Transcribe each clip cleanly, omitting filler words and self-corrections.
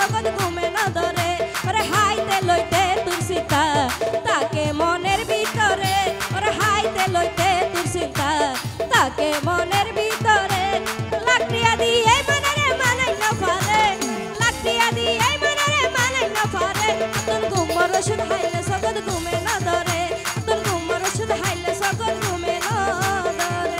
সকল ঘুমে না ধরে ওরে হাইতে লইতে তোর চিন্তা তাকে মনের ভিতরে ওরে হাইতে লইতে তোর চিন্তা তাকে মনের ভিতরে লাকড়িয়া দিয়ে মনরে মানাই না পারে লাকড়িয়া দিয়ে মনরে মানাই না পারে তোর ঘুমর ওষুধ হাইলে সকল ঘুমে না ধরে তোর ঘুমর ওষুধ হাইলে সকল ঘুমে না ধরে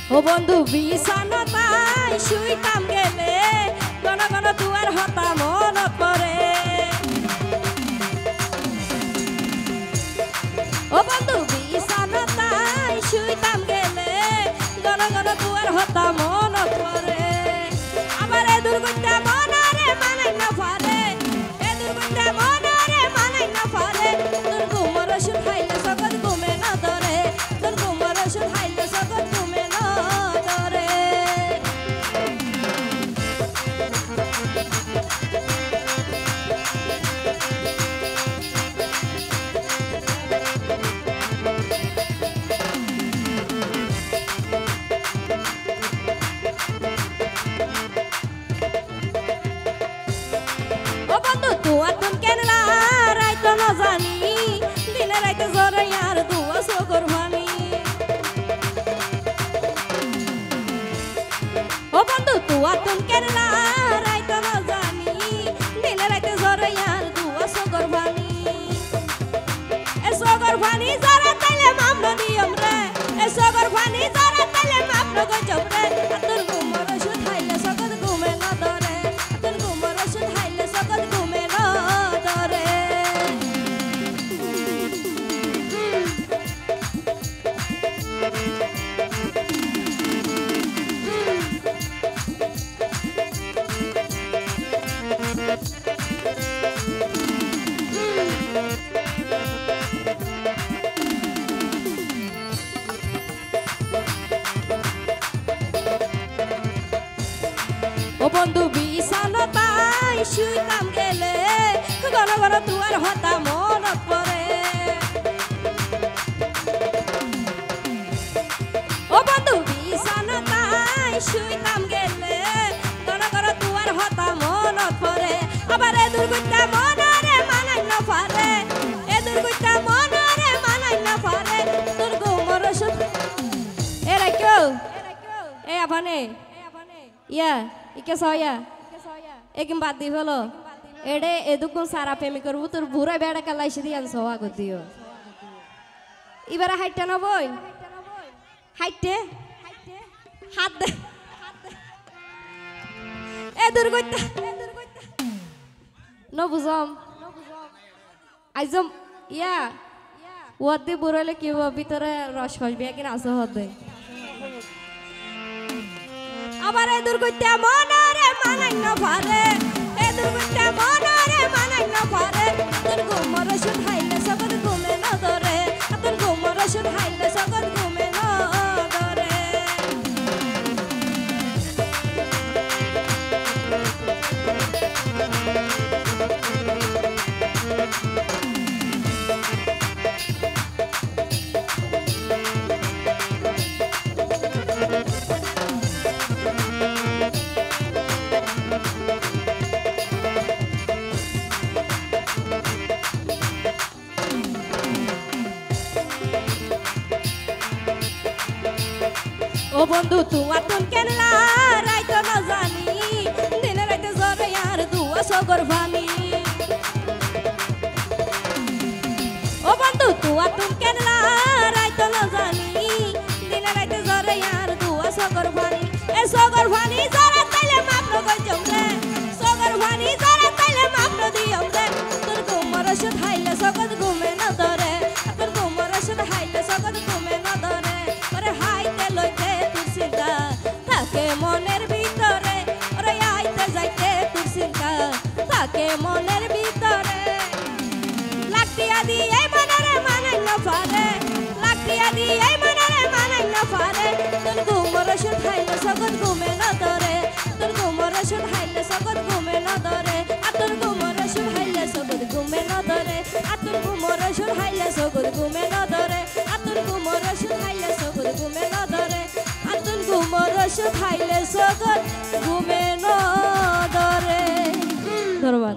ও বন্ধু বিছানায় শুইতাম গেলে ঘন ঘন দুয়ার হতা মনত পড়ে ও বন্ধু বিছানায় শুইতাম গেলে ঘন ঘন দুয়ার হতা মনত পড়ে আমার এ দুর্গটা মনরে মানাই না পারে এ দুর্গটা মনরে মানাই না পারে তোর ঘুমর ওষুধ খাইলে সকল ঘুমে না ধরে তোর ঘুমর ওষুধ খাইলে সকল ঘুমে না ধরে ও বন্ধু তুয়া তুন কেন রাইতো না জানি দিনে রাইতে জরে আর দুয়া সগর ভানি ও বন্ধু তুয়া তুন কেন রাইতো না জানি দিনে রাইতে জরে আর দুয়া সগর ভানি এ সগর ভানি জরা তাইলে মামলো নিয়ম রে এ সগর ভানি জরা তাইলে মামলো গজব রে তোর ঘুমর ওষুধ খাইলে সকল ঘুমে না ধরে তোর ঘুমর ওষুধ খাইলে সকল ঘুমে না ধরে ও বন্ধু বিছানায় শুইতাম গেলে ঘন ঘন দুয়ার হতা মনত পড়ে ও বন্ধু বিছানায় শুইতাম গেলে ঘন ঘন দুয়ার হতা মনত পড়ে আবার এ দুর্গটা মনরে মানাই না পারে এ দুর্গটা মনরে মানাই না পারে তোর ঘুমর ওষুধ এ রাখো এ আবানে ইয়া ইকে সয়া একিম বাদ দি হলো এডে এদুকু সারা প্রেমী করবো তোর বুড়া বেড়া কালাইছে দিয়ে সওয়া কর দিও এবারে হাইটটা না বই হাইটে হাত দে এ দুর্গটা ন বুঝম আইজম ইয়া ওয়াদি বুড়ালে কি ভিতরে রস ফসবে কিনা আসো হতে আবার এ দুর্গটা মনরে মানাই না পারে এ দুর্গটা মনরে মানাই না পারে তোর ঘুমর ওষুধ খাইলে সকল ঘুমে না ধরে তোর ঘুমর ওষুধ খাইলে সকল ঘুমে না ধরে ও বন্ধু তুয়া তুন কেন রাইতো না জানি দিনে রাইতে জরে আর দুয়া সগর ভানি ও বন্ধু তুয়া তুন কেন রাইতো না জানি দিনে রাইতে জরে আর দুয়া সগর ভানি এ সগর ভানি জরা তাইলে মাপনো গজম রে সগর ভানি জরা তাইলে মাপনো দিয়ম রে তোর ঘুমর ওষুধ খাইলে সকল ঘুমে না ধরে তোর ঘুমর ওষুধ খাইলে সকল ঘুমে না ধরে ওরে হাইতে লইতে তোর চিন্তা থাকে মনের ভিতরে ওরে আইতে যাইতে তোর চিন্তা থাকে মনের ভিতরে লাকড়িয়া দিয়ে মনরে মানাই না পারে লাকড়িয়া দিয়ে মনরে মানাই না পারে তোর ঘুমর ওষুধ খাইলে সকল ধরে আতুর ঘুমোর ওষুধ হাইলে সগুর ঘুমে ন ধরে আতুর ঘুমোর ওষুধ হাইলে সগুর ঘুমে ন ধরে আতুর ঘুমোর ওষুধ হাইলে সগুর ঘুমে ন ধরে। ধন্যবাদ।